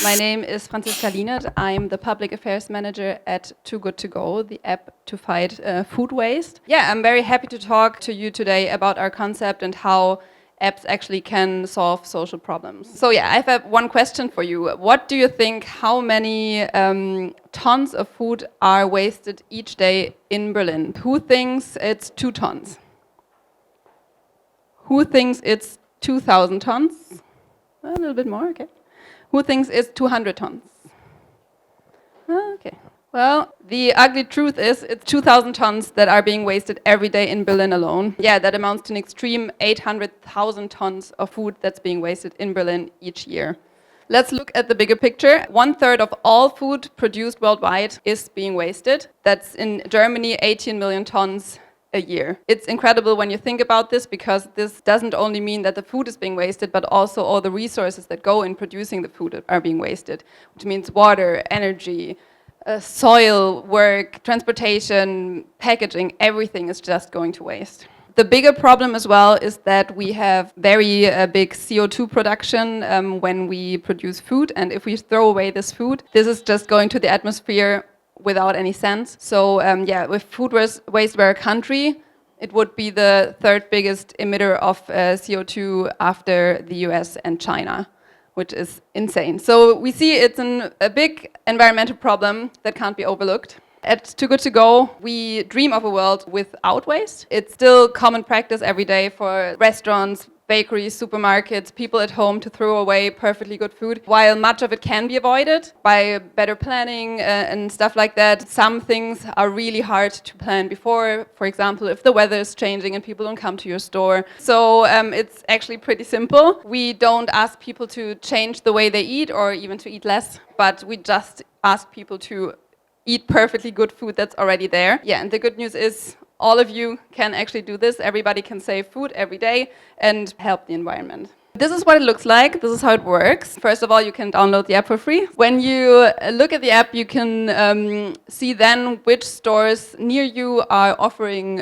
My name is Franziska Lienert. I'm the Public Affairs Manager at Too Good To Go, the app to fight food waste. Yeah, I'm very happy to talk to you today about our concept and how apps actually can solve social problems. So yeah, I have one question for you. What do you think, how many tons of food are wasted each day in Berlin? Who thinks it's 2 tons? Who thinks it's 2,000 tons? A little bit more, okay. Who thinks it's 200 tons? Okay. Well, the ugly truth is it's 2,000 tons that are being wasted every day in Berlin alone. Yeah, that amounts to an extreme 800,000 tons of food that's being wasted in Berlin each year. Let's look at the bigger picture. 1/3 of all food produced worldwide is being wasted. That's in Germany, 18 million tons a year. It's incredible when you think about this, because this doesn't only mean that the food is being wasted, but also all the resources that go in producing the food are being wasted, which means water, energy, soil, work, transportation, packaging, everything is just going to waste. The bigger problem as well is that we have very big CO2 production when we produce food, and if we throw away this food, this is just going to the atmosphere without any sense. So yeah, if food waste were a country, it would be the 3rd biggest emitter of CO2 after the US and China, which is insane. So we see it's a big environmental problem that can't be overlooked. At Too Good To Go, we dream of a world without waste. It's still common practice every day for restaurants, bakeries, supermarkets, people at home to throw away perfectly good food. While much of it can be avoided by better planning and stuff like that, some things are really hard to plan before. For example, if the weather is changing and people don't come to your store. So it's actually pretty simple. We don't ask people to change the way they eat or even to eat less, but we just ask people to eat perfectly good food that's already there. Yeah, and the good news is all of you can actually do this. Everybody can save food every day and help the environment. This is what it looks like. This is how it works. First of all, you can download the app for free. When you look at the app, you can see then which stores near you are offering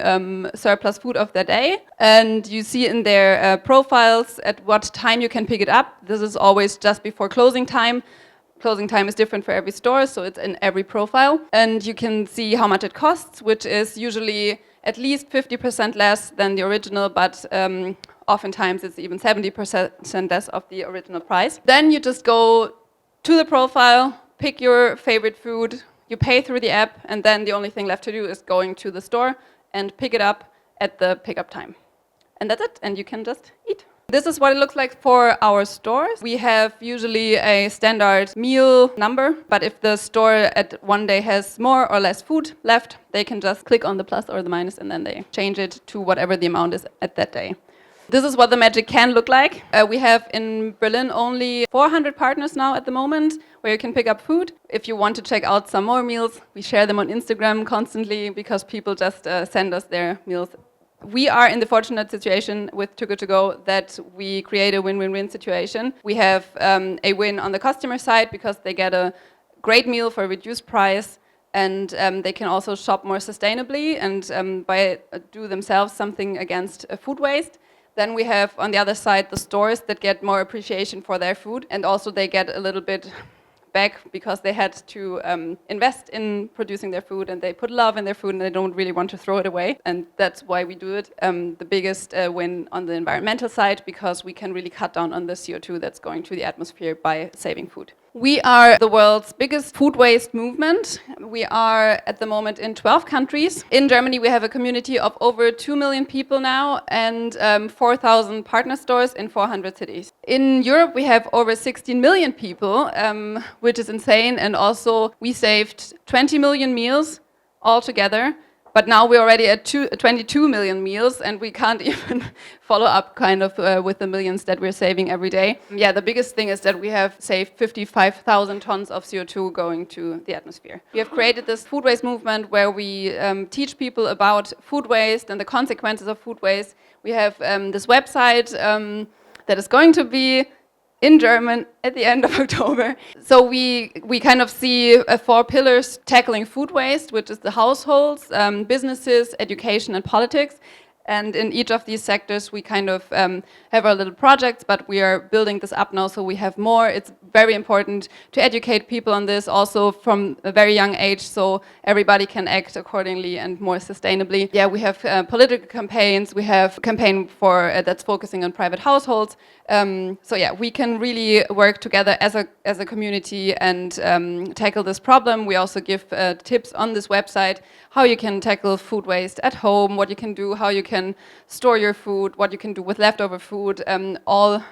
surplus food of their day. And you see in their profiles at what time you can pick it up. This is always just before closing time. Closing time is different for every store, so it's in every profile. And you can see how much it costs, which is usually at least 50% less than the original, but oftentimes it's even 70% less of the original price. Then you just go to the profile, pick your favorite food, you pay through the app, and then the only thing left to do is going to the store and pick it up at the pickup time. And that's it, and you can just eat. This is what it looks like for our stores. We have usually a standard meal number, but if the store at one day has more or less food left, they can just click on the plus or the minus and then they change it to whatever the amount is at that day. This is what the magic can look like. We have in Berlin only 400 partners now at the moment where you can pick up food. If you want to check out some more meals, we share them on Instagram constantly because people just send us their meals. We are in the fortunate situation with Too Good To Go that we create a win-win-win situation. We have a win on the customer side because they get a great meal for a reduced price, and they can also shop more sustainably and do themselves something against food waste. Then we have on the other side the stores that get more appreciation for their food, and also they get a little bit back because they had to invest in producing their food and they put love in their food and they don't really want to throw it away, and that's why we do it. The biggest win on the environmental side because we can really cut down on the CO2 that's going to the atmosphere by saving food. We are the world's biggest food waste movement. We are at the moment in 12 countries. In Germany we have a community of over 2 million people now and 4,000 partner stores in 400 cities. In Europe we have over 16 million people, which is insane, and also we saved 20 million meals altogether. But now we're already at 22 million meals, and we can't even follow up kind of with the millions that we're saving every day. Yeah, the biggest thing is that we have saved 55,000 tons of CO2 going to the atmosphere. We have created this food waste movement where we teach people about food waste and the consequences of food waste. We have this website that is going to be in German at the end of October. So we kind of see 4 pillars tackling food waste, which is the households, businesses, education, and politics. And in each of these sectors, we kind of have our little projects, but we are building this up now, so we have more. It's very important to educate people on this also from a very young age, so everybody can act accordingly and more sustainably. Yeah, we have political campaigns. We have a campaign for that's focusing on private households. So yeah, we can really work together as a community and tackle this problem. We also give tips on this website how you can tackle food waste at home, what you can do, how you can store your food, what you can do with leftover food, all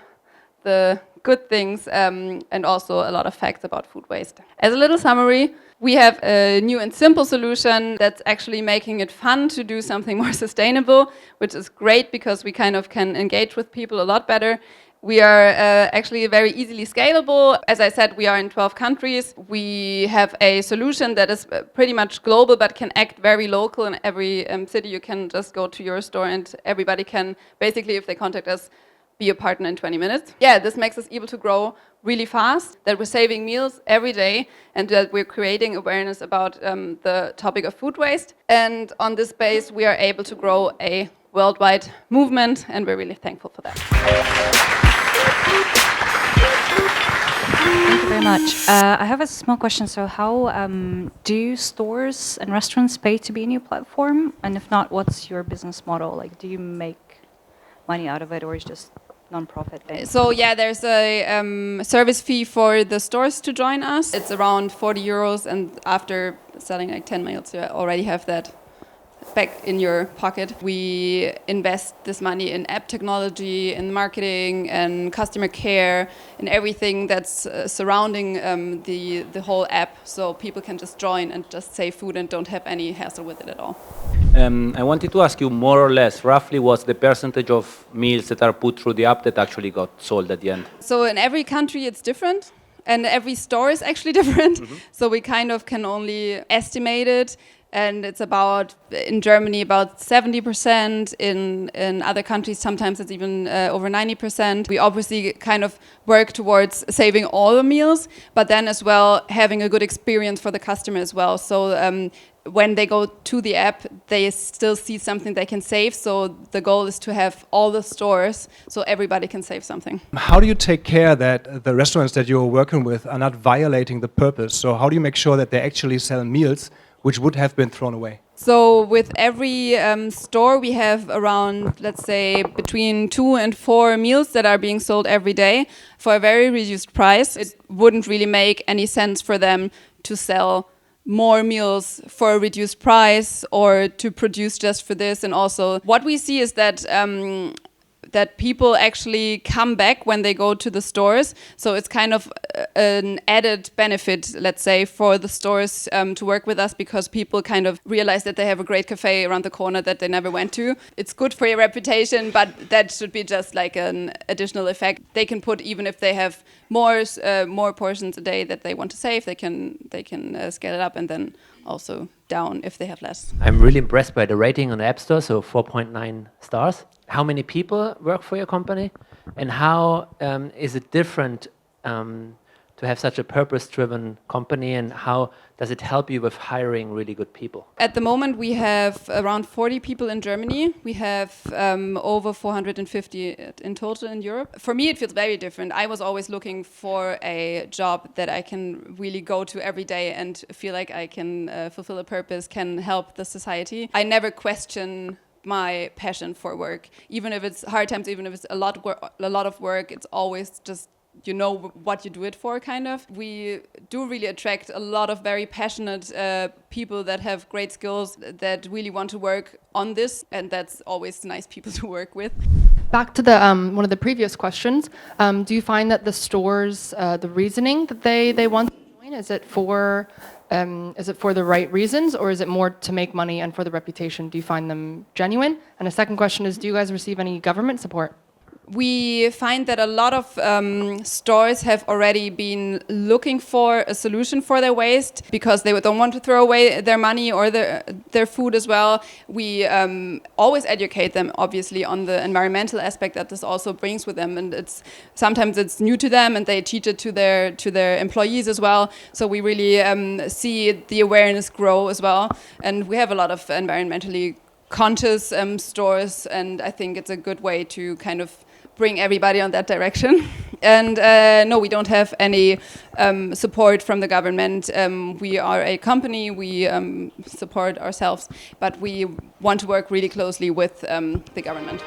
the good things, and also a lot of facts about food waste. As a little summary, we have a new and simple solution that's actually making it fun to do something more sustainable, which is great because we kind of can engage with people a lot better. We are actually very easily scalable. As I said, we are in 12 countries. We have a solution that is pretty much global but can act very local in every city. You can just go to your store and everybody can basically, if they contact us, be a partner in 20 minutes. Yeah, this makes us able to grow really fast, that we're saving meals every day, and that we're creating awareness about the topic of food waste. And on this base, we are able to grow a worldwide movement, and we're really thankful for that. Thank you very much. I have a small question. So how do stores and restaurants pay to be in your platform? And if not, what's your business model? Like, do you make money out of it, or is it just non-profit thing? So yeah, there's a service fee for the stores to join us. It's around 40 euros, and after selling like 10 meals, you already have that back in your pocket. We invest this money in app technology, in marketing, and customer care, and everything that's surrounding the whole app, so people can just join and just save food and don't have any hassle with it at all. I wanted to ask you more or less, roughly what's the percentage of meals that are put through the app that actually got sold at the end? So in every country it's different, and every store is actually different. Mm-hmm. So we kind of can only estimate it. And it's about, in Germany, about 70%. In other countries, sometimes it's even over 90%. We obviously kind of work towards saving all the meals, but then as well having a good experience for the customer as well. So when they go to the app, they still see something they can save. So the goal is to have all the stores so everybody can save something. How do you take care that the restaurants that you're working with are not violating the purpose? So how do you make sure that they actually sell meals which would have been thrown away? So with every store, we have around, let's say, between 2 and 4 meals that are being sold every day for a very reduced price. It wouldn't really make any sense for them to sell more meals for a reduced price or to produce just for this. And also what we see is that that people actually come back when they go to the stores. So it's kind of an added benefit, let's say, for the stores to work with us, because people kind of realize that they have a great cafe around the corner that they never went to. It's good for your reputation, but that should be just like an additional effect. They can put, even if they have more portions a day that they want to save, they can scale it up and then also down if they have less. I'm really impressed by the rating on the App Store, so 4.9 stars. How many people work for your company, and how is it different to have such a purpose-driven company, and how does it help you with hiring really good people? At the moment, we have around 40 people in Germany. We have over 450 in total in Europe. For me, it feels very different. I was always looking for a job that I can really go to every day and feel like I can fulfill a purpose, can help the society. I never question my passion for work, even if it's hard times, even if it's a lot of work. It's always just, you know what you do it for, kind of. We do really attract a lot of very passionate people that have great skills, that really want to work on this, and that's always nice people to work with. Back to the one of the previous questions, do you find that the stores, the reasoning that they want to join, is it for the right reasons, or is it more to make money and for the reputation? Do you find them genuine? And a second question is, do you guys receive any government support? We find that a lot of stores have already been looking for a solution for their waste because they don't want to throw away their money or their food as well. We always educate them, obviously, on the environmental aspect that this also brings with them, and sometimes it's new to them, and they teach it to their employees as well. So we really see the awareness grow as well, and we have a lot of environmentally conscious stores, and I think it's a good way to kind of bring everybody on that direction. And no, we don't have any support from the government. We are a company, we support ourselves, but we want to work really closely with the government.